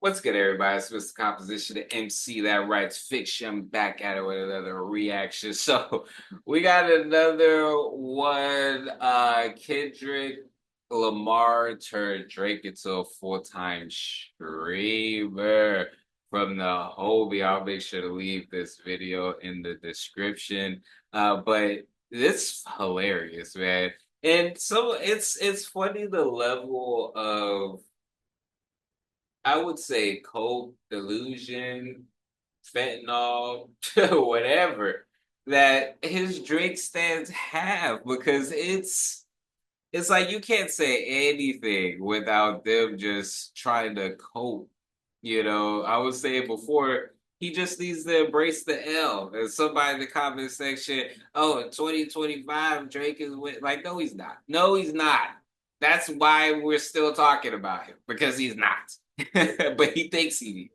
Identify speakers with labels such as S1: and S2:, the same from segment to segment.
S1: What's good, everybody? It's Mr. Composition, the MC that writes fiction, back at it with another reaction. So we got another one. Kendrick Lamar turned Drake into a full-time streamer from the Hobie. I'll make sure to leave this video in the description. But it's hilarious, man. And so it's funny the level of, I would say, coke, delusion, fentanyl, whatever that his Drake stands have, because it's like you can't say anything without them just trying to cope. I was saying before, he just needs to embrace the L. And somebody in the comment section, oh, in 2025, Drake is with, like, no, he's not. No, he's not. That's why we're still talking about him, because he's not. But he thinks he is.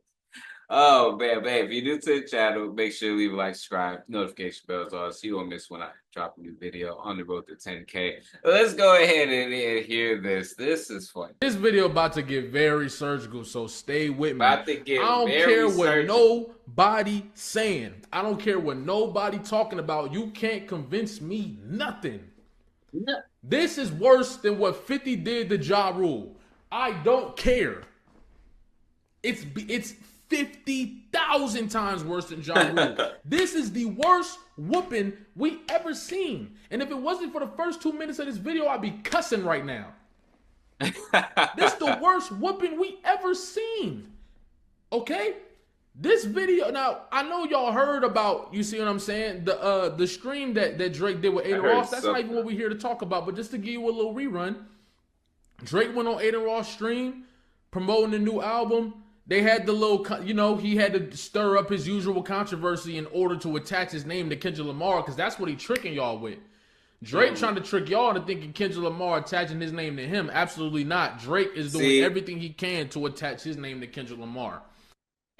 S1: Oh man. If you're new to the channel, make sure to leave a like, subscribe, notification bells on so you don't miss when I drop a new video on the road to 10K. Let's go ahead and hear this. This is fun.
S2: This video about to get very surgical, so stay with me.
S1: About to
S2: I
S1: get
S2: don't care
S1: very
S2: what
S1: surgical.
S2: nobody saying. I don't care what nobody talking about. You can't convince me nothing.
S1: No.
S2: This is worse than what 50 did to Ja Rule. I don't care. It's 50,000 times worse than Ja Rule. This is the worst whooping we ever seen. And if it wasn't for the first 2 minutes of this video, I'd be cussing right now. This is the worst whooping we ever seen. Okay? This video, now I know y'all heard about, you see what I'm saying? The stream that Drake did with Aiden Ross. That's not even what we're here to talk about, but just to give you a little rerun. Drake went on Aiden Ross' stream promoting the new album. They had the little, he had to stir up his usual controversy in order to attach his name to Kendrick Lamar, because that's what he tricking y'all with. Drake trying to trick y'all into thinking Kendrick Lamar attaching his name to him. Absolutely not. Drake is doing everything he can to attach his name to Kendrick Lamar.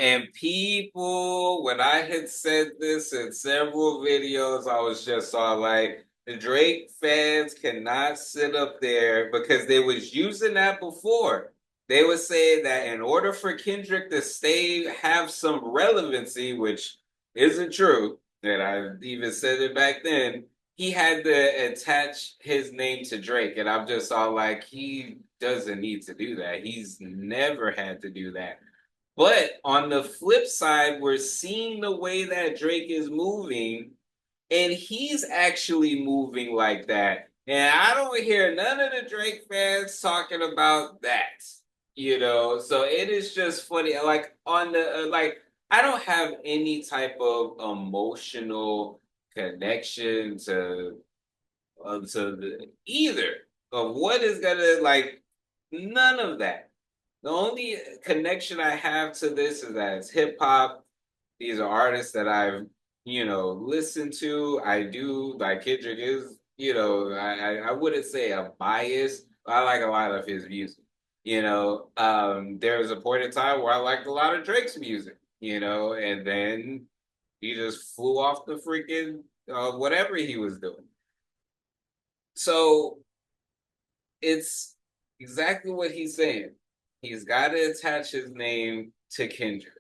S1: And people, when I had said this in several videos, I was just all like, the Drake fans cannot sit up there, because they was using that before. They were saying that in order for Kendrick to have some relevancy, which isn't true, and I even said it back then, he had to attach his name to Drake. And I'm just all like, he doesn't need to do that. He's never had to do that. But on the flip side, we're seeing the way that Drake is moving, and he's actually moving like that. And I don't hear none of the Drake fans talking about that, So it is just funny. Like on the I don't have any type of emotional connection to either of what is gonna, like, none of that. The only connection I have to this is that it's hip hop. These are artists that I've, listened to. I do, like, Kendrick is, I wouldn't say a bias, but I like a lot of his music. There was a point in time where I liked a lot of Drake's music, and then he just flew off the freaking whatever he was doing. So it's exactly what he's saying. He's got to attach his name to Kendrick,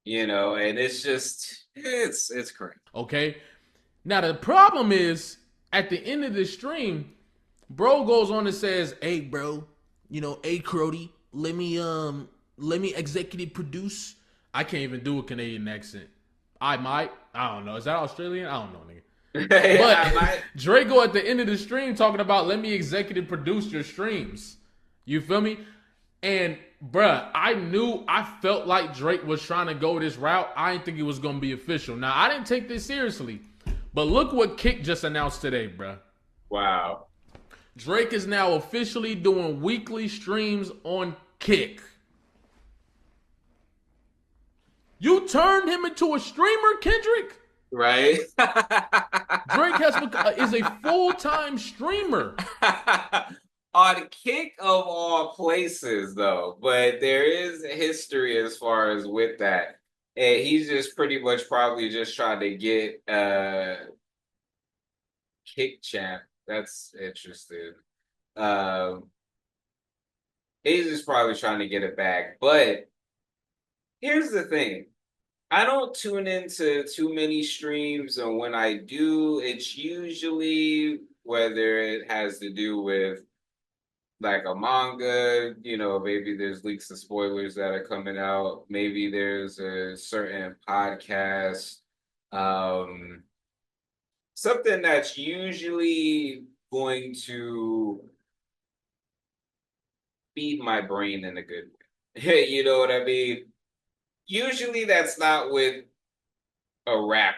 S1: and it's just, it's correct.
S2: Okay? Now, the problem is, at the end of the stream, bro goes on and says, hey, bro, hey, Crody, let me executive produce. I can't even do a Canadian accent. I might. I don't know. Is that Australian? I don't know, nigga. But Draco at the end of the stream talking about, let me executive produce your streams. You feel me? And bruh, I felt like Drake was trying to go this route. I didn't think it was gonna be official. Now, I didn't take this seriously, but look what Kick just announced today, bruh.
S1: Wow.
S2: Drake is now officially doing weekly streams on Kick. You turned him into a streamer, Kendrick?
S1: Right?
S2: Drake is a full-time streamer.
S1: On Kick of all places, though, but there is history as far as with that. And he's just pretty much probably just trying to get Kick champ. That's interesting. He's just probably trying to get it back. But Here's the thing. I don't tune into too many streams, and when I do, it's usually whether it has to do with like a manga, maybe there's leaks and spoilers that are coming out. Maybe there's a certain podcast, um, something that's usually going to feed my brain in a good way. You know what I mean? Usually that's not with a rap,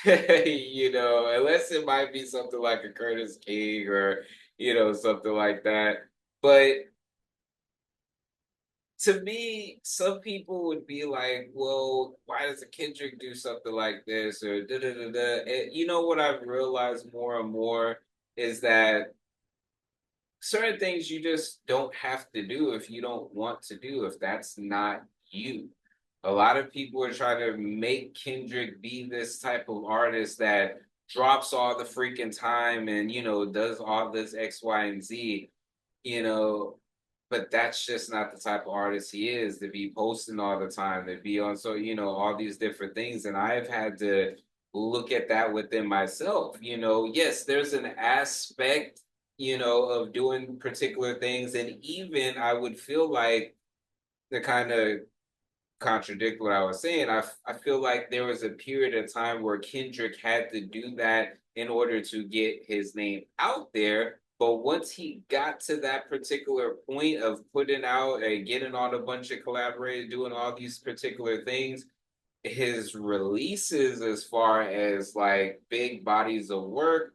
S1: unless it might be something like a Curtis King or, something like that. But to me, some people would be like, well, why does a Kendrick do something like this? Or da da da da. And you know what I've realized more and more is that certain things you just don't have to do if you don't want to do, if that's not you. A lot of people are trying to make Kendrick be this type of artist that drops all the freaking time and, does all this X, Y, and Z, you know, but that's just not the type of artist he is to be posting all the time, to be on so, all these different things. And I've had to look at that within myself. Yes, there's an aspect, of doing particular things. And even I would feel like the kind of contradict what I was saying. I feel like there was a period of time where Kendrick had to do that in order to get his name out there. But once he got to that particular point of putting out and getting on a bunch of collaborators, doing all these particular things, his releases as far as like big bodies of work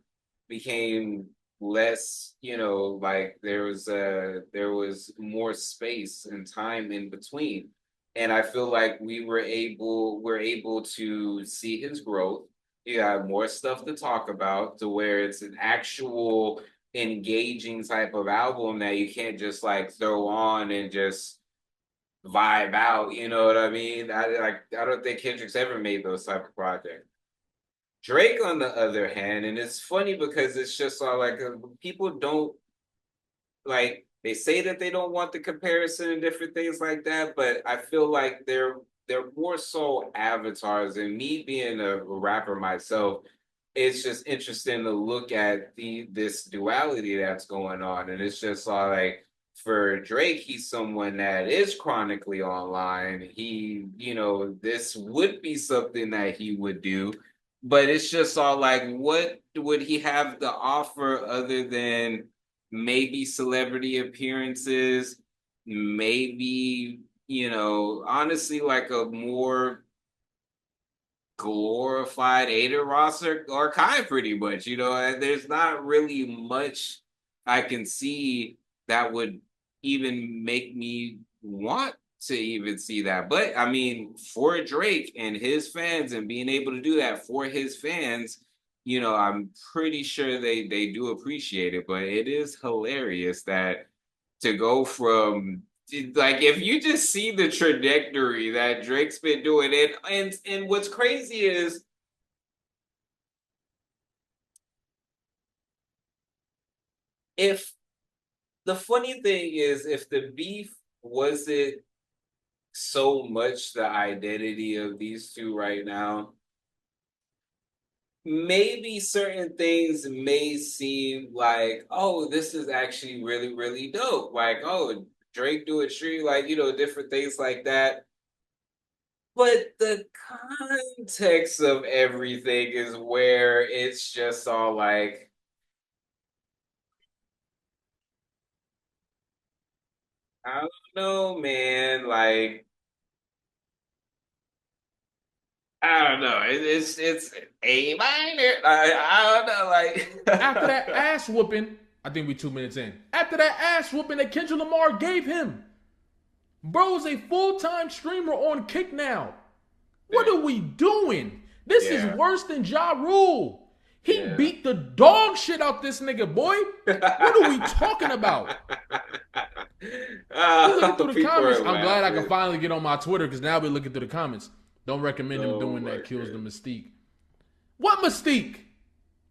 S1: became less, like there was more space and time in between. And I feel like we're able to see his growth. You have more stuff to talk about to where it's an actual engaging type of album that you can't just like throw on and just vibe out. You know what I mean? I don't think Kendrick's ever made those type of projects. Drake, on the other hand, and it's funny because it's just all like people don't like they say that they don't want the comparison and different things like that, but I feel like they're more so avatars. And me being a rapper myself, it's just interesting to look at this duality that's going on. And it's just all like for Drake, he's someone that is chronically online. This would be something that he would do, but it's just all like, what would he have to offer other than maybe celebrity appearances, maybe, honestly, like a more glorified Ada Ross or Kai pretty much, and there's not really much I can see that would even make me want to even see that. But I mean, for Drake and his fans and being able to do that for his fans, I'm pretty sure they do appreciate it. But it is hilarious that to go from like if you just see the trajectory that Drake's been doing it, and what's crazy is if the funny thing is if the beef wasn't so much the identity of these two right now, maybe certain things may seem like, oh, this is actually really, really dope. Like, oh, Drake do it street, like, different things like that. But the context of everything is where it's just all like, I don't know, man. Like, I don't know. It's A minor. I don't know.
S2: After that
S1: Like,
S2: ass whooping, I think we 2 minutes in. After that ass whooping that Kendrick Lamar gave him, bro is a full-time streamer on Kick now. What are we doing? This is
S1: yeah,
S2: worse than Ja Rule. He
S1: yeah.
S2: beat the dog shit out this nigga, boy. What are we talking about? We looking through the
S1: People
S2: comments.
S1: are
S2: I'm glad I can
S1: laughing.
S2: finally get on my Twitter because now we're looking through the comments. Don't recommend him
S1: Oh
S2: doing
S1: my
S2: that. Kills the
S1: god.
S2: mystique. What mystique?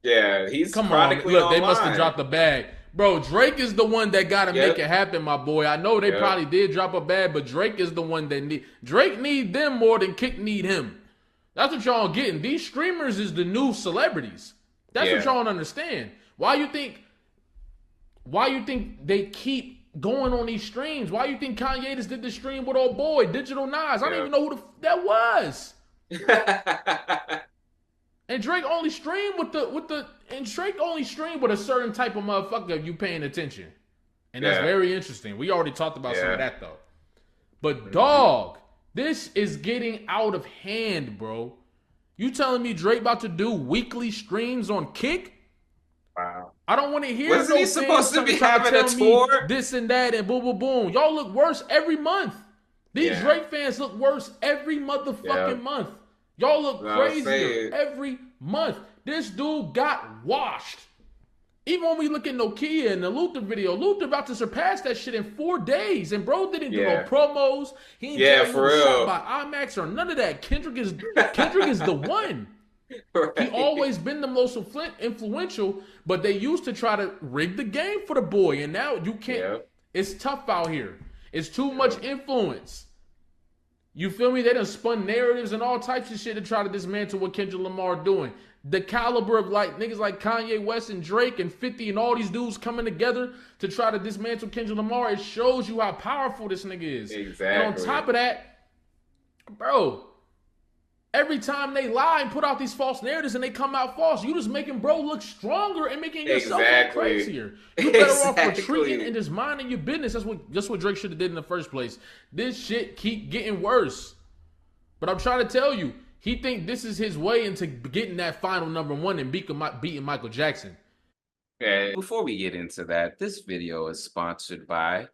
S1: Yeah, he's
S2: Come on,
S1: chronically
S2: look, they must have
S1: online.
S2: dropped the bag. Bro, Drake is the one that gotta make it
S1: Yep,
S2: happen, my boy. I know they
S1: yep,
S2: probably did drop a bad, but Drake is the one that need Drake need them more than Kick need him. That's what y'all getting. These streamers is the new celebrities. That's what
S1: yeah,
S2: y'all don't understand. Why you think they keep going on these streams? Why you think Kanye just did the stream with old boy, Digital Nas? I don't
S1: yeah.
S2: even know who that was. And Drake only streamed with Drake only streamed with a certain type of motherfucker if you paying attention. And that's
S1: Yeah,
S2: very interesting. We already talked about some of
S1: yeah.
S2: that though. But
S1: Hmm.
S2: dog, this is getting out of hand, bro. You telling me Drake about to do weekly streams on Kick?
S1: Wow.
S2: I don't want to hear
S1: Wasn't he
S2: no fans
S1: supposed to be
S2: trying to
S1: having a
S2: tell me
S1: tour?
S2: this and that and boom, boom, boom. Y'all look worse every month. These
S1: Yeah,
S2: Drake fans look worse every
S1: yeah.
S2: motherfucking month. Y'all look
S1: No, I'm
S2: crazier
S1: saying
S2: every month. This dude got washed. Even when we look at Nokia and the Luther video, Luther about to surpass that shit in 4 days. And bro didn't do no
S1: yeah,
S2: promos. He didn't
S1: yeah,
S2: tell you it
S1: for
S2: was shot
S1: real.
S2: by IMAX or none of that. Kendrick is the one. He
S1: Right.
S2: always been the most influential, but they used to try to rig the game for the boy, and now you can't.
S1: Yeah,
S2: It's tough out here. It's too
S1: yeah.
S2: much influence. You feel me? They done spun narratives and all types of shit to try to dismantle what Kendrick Lamar doing. The caliber of like niggas like Kanye West and Drake and 50 and all these dudes coming together to try to dismantle Kendrick Lamar, it shows you how powerful this nigga is. And on
S1: Exactly.
S2: top of that, bro, every time they lie and put out these false narratives and they come out false, you just making bro look stronger and making yourself look
S1: Exactly.
S2: crazier. You better off retreating
S1: Exactly.
S2: and just minding your business. That's what Drake should have did in the first place. This shit keep getting worse. But I'm trying to tell you, he think this is his way into getting that final number one and beating Michael Jackson.
S1: Okay. Before we get into that, this video is sponsored by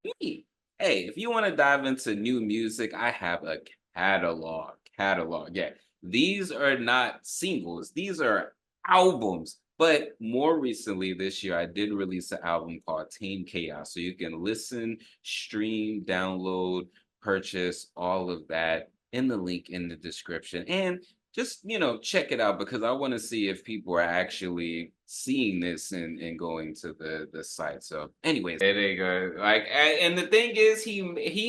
S1: me. Hey, if you want to dive into new music, I have a catalog. Catalog. Yeah. These are not singles, these are albums. But more recently this year, I did release an album called Tame Chaos. So you can listen, stream, download, purchase all of that in the link in the description. And just check it out because I want to see if people are actually seeing this and going to the site. So anyways, there they go. Like and the thing is he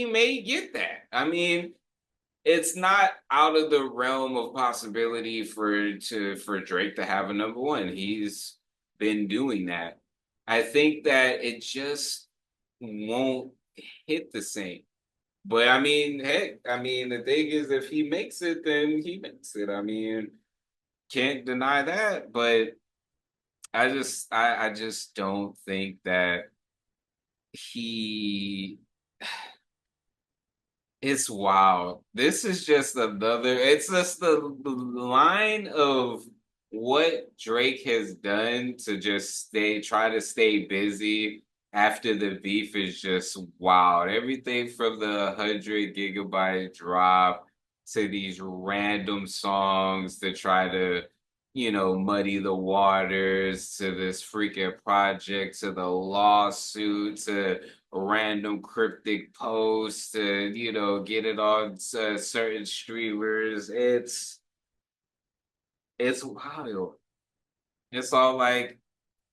S1: may get that. I mean, it's not out of the realm of possibility for Drake to have a number one. He's been doing that. I think that it just won't hit the same. But I mean, heck, I mean, the thing is, if he makes it, then he makes it. I mean, can't deny that. But I just don't think that he. It's wild. This is just another. It's just the line of what Drake has done to just try to stay busy after the beef is just wild. Everything from the 100 gigabyte drop to these random songs to try to, muddy the waters to this freaking project to the lawsuit to random cryptic posts to get it on certain streamers. It's wild. It's all like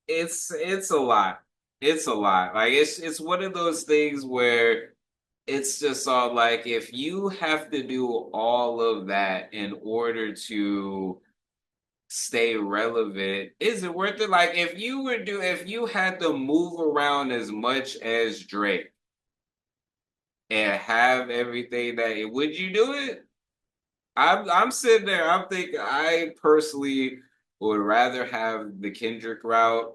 S1: it's a lot. It's a lot. Like it's one of those things where it's just all like if you have to do all of that in order to stay relevant, is it worth it? Like if you had to move around as much as Drake and have everything that would you do it? I'm sitting there, I'm thinking I personally would rather have the Kendrick route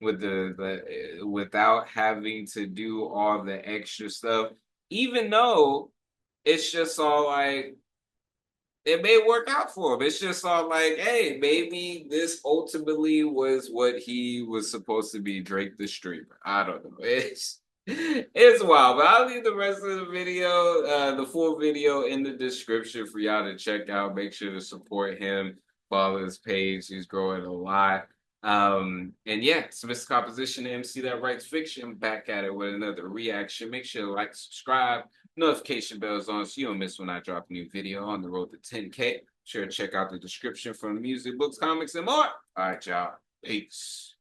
S1: with the without having to do all the extra stuff, even though it's just all like it may work out for him. It's just all like, hey, maybe this ultimately was what he was supposed to be, Drake the streamer. I don't know. It's wild, but I'll leave the rest of the video, the full video in the description for y'all to check out. Make sure to support him, follow his page. He's growing a lot. And yeah, it's Mr. Composition, the MC that writes fiction. Back at it with another reaction. Make sure to like, subscribe, notification bells on so you don't miss when I drop a new video on the road to 10K. Sure to check out the description for music, books, comics, and more. All right, y'all. Peace.